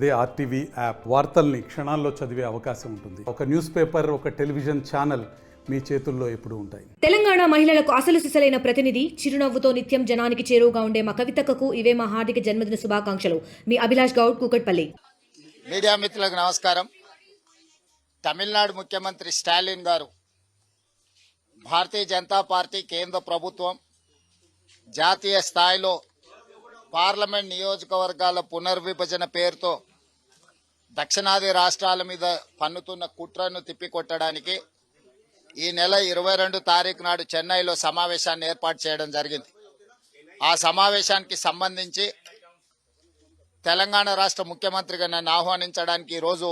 అదే RTV app వార్తల్ని క్షణాల్లో చదివే అవకాశం ఉంటుంది. ఒక న్యూస్ పేపర్, ఒక టెలివిజన్ ఛానల్ మీ చేతుల్లో ఎప్పుడూ ఉంటాయి. తెలంగాణ మహిళలకు అసలు సిసలైన ప్రతినిధి, చిరునవ్వుతో నిత్యం జనానికి చేరువగా ఉండే మా కవితకు ఇవే మా హార్దిక జన్మదిన శుభాకాంక్షలు. మీ అభిలాష్ గౌడ్, కూకట్పల్లి. మీడియా మిత్రులకు నమస్కారం. తమిళనాడు ముఖ్యమంత్రి స్టాలిన్ గారు భారతీయ జనతా పార్టీ కేంద్ర ప్రభుత్వం జాతీయ స్థాయిలో పార్లమెంట్ నియోజకవర్గాల పునర్విభజన పేరుతో దక్షిణాది రాష్ట్రాల మీద పన్నుతున్న కుట్రను తిప్పికొట్టడానికి ఈ నెల 22 తారీఖు నాడు చెన్నైలో సమావేశాన్ని ఏర్పాటు చేయడం జరిగింది. ఆ సమావేశానికి సంబంధించి తెలంగాణ రాష్ట్ర ముఖ్యమంత్రిగా నన్ను ఆహ్వానించడానికి ఈరోజు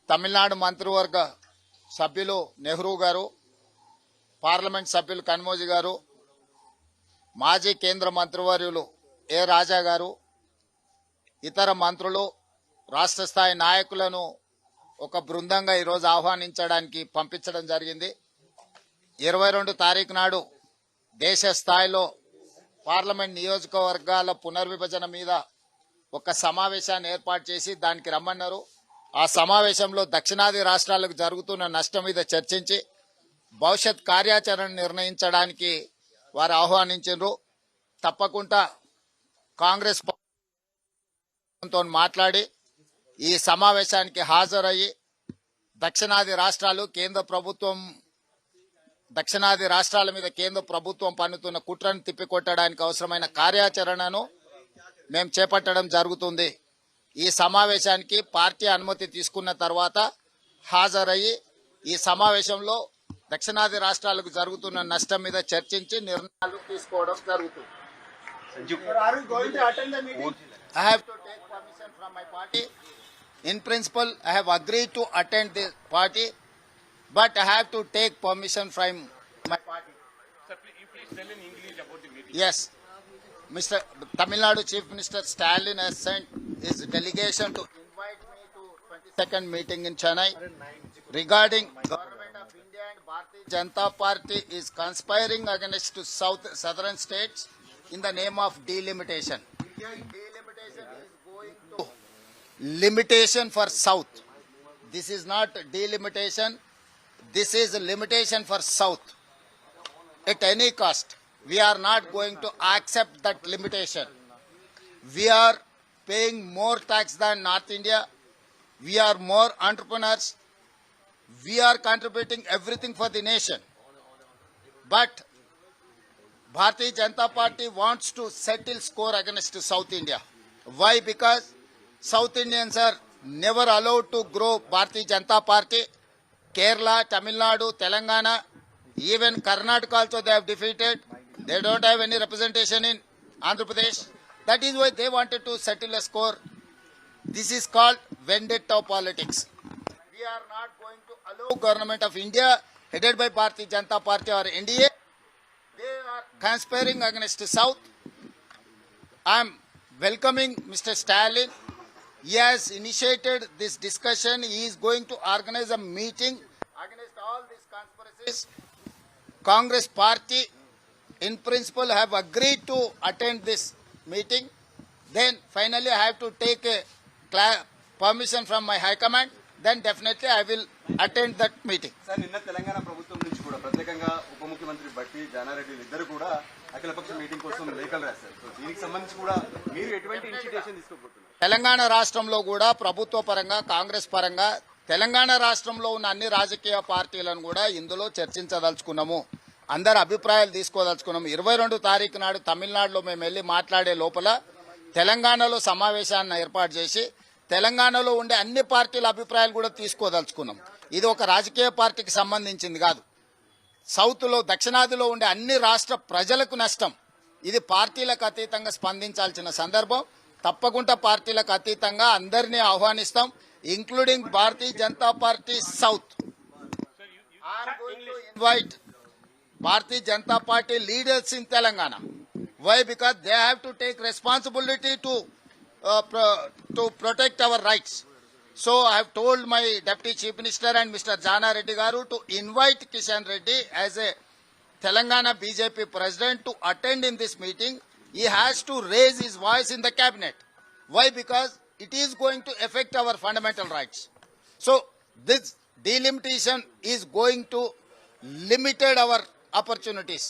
తమిళనాడు మంత్రివర్గ సభ్యులు నెహ్రూ గారు, పార్లమెంట్ సభ్యులు కన్మోజీ గారు, మాజీ కేంద్ర మంత్రివర్యులు ఏ రాజా గారు, ఇతర మంత్రులు, రాష్ట్ర స్థాయి నాయకులను ఒక బృందంగా ఈరోజు ఆహ్వానించడానికి పంపించడం జరిగింది. 22 తారీఖు నాడు దేశ స్థాయిలో పార్లమెంట్ నియోజకవర్గాల పునర్విభజన మీద ఒక సమావేశాన్ని ఏర్పాటు చేసి దానికి రమ్మన్నారు. ఆ సమావేశంలో దక్షిణాది రాష్ట్రాలకు జరుగుతున్న నష్టం మీద చర్చించి భవిష్యత్ కార్యాచరణ నిర్ణయించడానికి వారు ఆహ్వానించారు. తప్పకుండా కాంగ్రెస్ తో మాట్లాడి ఈ సమావేశానికి హాజరయ్యి దక్షిణాది రాష్ట్రాల మీద కేంద్ర ప్రభుత్వం పన్నుతున్న కుట్రను తిప్పికొట్టడానికి అవసరమైన కార్యాచరణను మేము చేపట్టడం జరుగుతుంది. ఈ సమావేశానికి పార్టీ అనుమతి తీసుకున్న తర్వాత హాజరయ్యి ఈ సమావేశంలో దక్షిణాది రాష్ట్రాలకు జరుగుతున్న నష్టం మీద చర్చించి నిర్ణయాలు తీసుకోవడం జరుగుతుంది. I have to take permission from my party. In principle, I have agreed to attend the party, but I have to take permission from my party. Sir, please tell in English about the meeting. Yes. Mr. Tamil Nadu Chief Minister Stalin has sent his delegation to invite me to 22nd meeting in Chennai regarding Government of India and Bharatiya Janata Party is conspiring against southern states in the name of delimitation. Delimitation is going to limitation for south. This is not delimitation. This is a limitation for south. At any cost, we are not going to accept that limitation. We are paying more tax than North India. We are more entrepreneurs. We are contributing everything for the nation. But Bharatiya Janata Party wants to settle score against South India. Why? Because South Indians are never allowed to grow Bharatiya Janata Party. Kerala, Tamil Nadu, Telangana, even Karnataka also they have defeated. They don't have any representation in Andhra Pradesh. That is why they wanted to settle a score. This is called vendetta politics. We are not going to allow Government of India headed by Bharatiya Janata Party or NDA. They are conspiring against the South. I am welcoming Mr. Stalin. He has initiated this discussion. He is going to organize a meeting against all these conspiracies. Congress Party, in principle, have agreed to attend this meeting. Then finally I have to take a permission from my high command. Then definitely I will attend that meeting. Sir, నిన్న తెలంగాణ ప్రభుత్వం నుంచి కూడా ప్రత్యేకంగా ఉప ముఖ్యమంత్రి బట్టి జానారెడ్డి ఇద్దరు కూడా అఖిలపక్ష మీటింగ్ కోసం లేఖలు రాశారు. సో దీనికి సంబంధించి కూడా మీరు ఎటువంటి ఇనిషియేషన్ తీసుకోబోతున్నారు? తెలంగాణ రాష్ట్రంలో కూడా ప్రభుత్వ పరంగా, కాంగ్రెస్ పరంగా తెలంగాణ రాష్ట్రంలో ఉన్న అన్ని రాజకీయ పార్టీలను కూడా ఇందులో చర్చించదలుచుకున్నాము. అందరి అభిప్రాయాలు తీసుకోదలుచుకున్నాము. 22 తారీఖు నాడు తమిళనాడులో మేము వెళ్ళి మాట్లాడే లోపల తెలంగాణలో సమావేశాన్ని ఏర్పాటు చేసి తెలంగాణలో ఉండే అన్ని పార్టీల అభిప్రాయాలు కూడా తీసుకోదలుచుకున్నాం. ఇది ఒక రాజకీయ పార్టీకి సంబంధించింది కాదు. సౌత్లో, దక్షిణాదిలో ఉండే అన్ని రాష్ట్ర ప్రజలకు నష్టం. ఇది పార్టీలకు అతీతంగా స్పందించాల్సిన సందర్భం. తప్పకుండా పార్టీలకు అతీతంగా అందరినీ ఆహ్వానిస్తాం, including Bharatiya Janata Party South. I'm going to invite Bharatiya Janata Party leaders in Telangana. Why? Because they have to take responsibility to protect our rights. So I have told my Deputy Chief Minister and Mr. Jana Reddy Garu to invite Kishan Reddy as a Telangana BJP president to attend in this meeting. He has to raise his voice in the cabinet. Why? Because it is going to affect our fundamental rights. So this delimitation is going to limited our opportunities,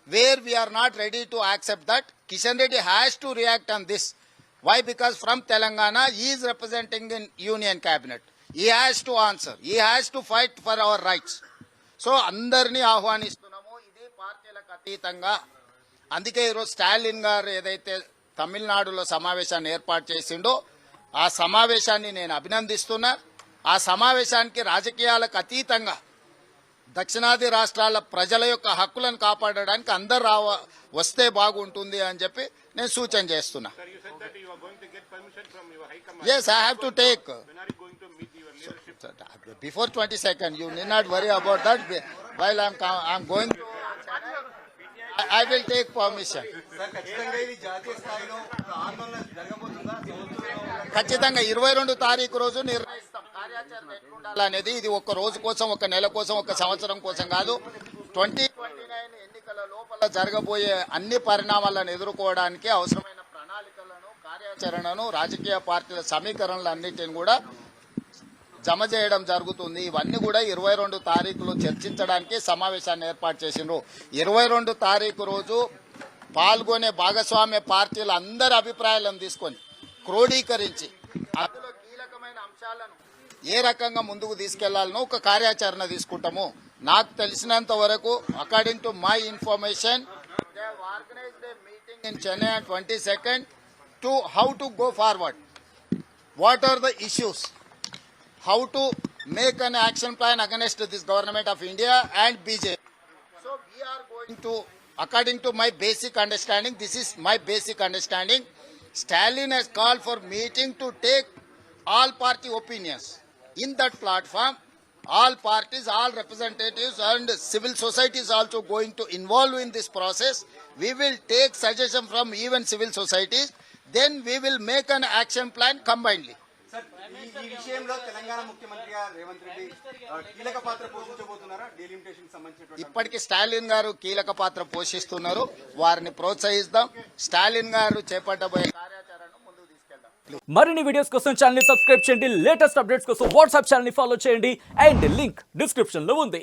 where we are not ready to accept that. Kishan Reddy has to react on this. Why? Because from Telangana, he is representing in Union Cabinet. He has to answer. He has to fight for our rights. So అందరినీ ఆహ్వానిస్తున్నాము. ఇది పార్టీలకు అతీతంగా. అందుకే ఈరోజు స్టాలిన్ గారు ఏదైతే తమిళనాడులో సమావేశాన్ని ఏర్పాటు చేసిండో ఆ సమావేశాన్ని నేను అభినందిస్తున్నా. ఆ సమావేశానికి రాజకీయాలకు అతీతంగా దక్షిణాది రాష్ట్రాల ప్రజల యొక్క హక్కులను కాపాడడానికి అందరు వస్తే బాగుంటుంది అని చెప్పి నేను సూచన చేస్తున్నా. Sir, you said that you are going to get permission from your high command. Yes, I have to take. When are you going to meet your leadership? Before 22nd, you need not worry about that. While I'm going to, I will take permission. Sir ఖచ్చితంగా ఇది జాతీయ స్థాయిలో ఒక ఆందోళన జరగబోతుందా? ఖచ్చితంగా 22 తారీఖు రోజు నిర్ణయిస్తాం కార్యాచరణ ఎట్లుండాలనేది. ఇది ఒక రోజు కోసం, ఒక నెల కోసం, ఒక సంవత్సరం కోసం కాదు. 2029 ఎన్నికల లోపల జరగబోయే అన్ని పరిణామాలను ఎదుర్కోవడానికి అవసరమైన ప్రణాళికలను, కార్యాచరణను, రాజకీయ పార్టీల సమీకరణలు అన్నిటిని కూడా జమ చేయడం జరుగుతుంది. ఇవన్నీ కూడా 22 తారీఖులో చర్చించడానికి సమావేశాన్ని ఏర్పాటు చేసిండ్రు. 22 తారీఖు రోజు పాల్గొనే భాగస్వామ్య పార్టీల అందరి అభిప్రాయాలను తీసుకొని క్రోడీకరించి అందులో కీలకమైన అంశాలను ఏ రకంగా ముందుకు తీసుకెళ్లాలనో ఒక కార్యాచరణ తీసుకుంటాము. నాకు తెలిసినంత వరకు, according to my information, they have organised A meeting in Chennai on 22nd to how to go forward, what are the issues, how to make an action plan against this government of India and BJP. So we are going to, according to my basic understanding, this is my basic understanding, Stalin has called for meeting to take all party opinions. In that platform, all parties, all representatives and civil society is also going to involve in this process. We will take suggestion from even civil societies. Then we will make an action plan combinedly. Sir ఈ విషయంలో తెలంగాణ ముఖ్యమంత్రిగా రేవంత్ రెడ్డి కీలక పాత్ర పోషించబోతున్నారా? Delimitation సంబంధించినటువంటి ఇప్పటికి స్టాలిన్ గారు కీలక పాత్ర పోషిస్తున్నారు. వారిని ప్రోత్సహిస్తాం. స్టాలిన్ గారు చేపట్టబోయే కార్యాచరణను ముందుకు తీసుకెళ్దాం. మరిన్ని వీడియోస్ కోసం ఛానల్ ని సబ్స్క్రైబ్ చేయండి. లేటెస్ట్ అప్డేట్స్ కోసం వాట్సాప్ ఛానల్ ని ఫాలో చేయండి. అండ్ లింక్ డిస్క్రిప్షన్ లో ఉంది.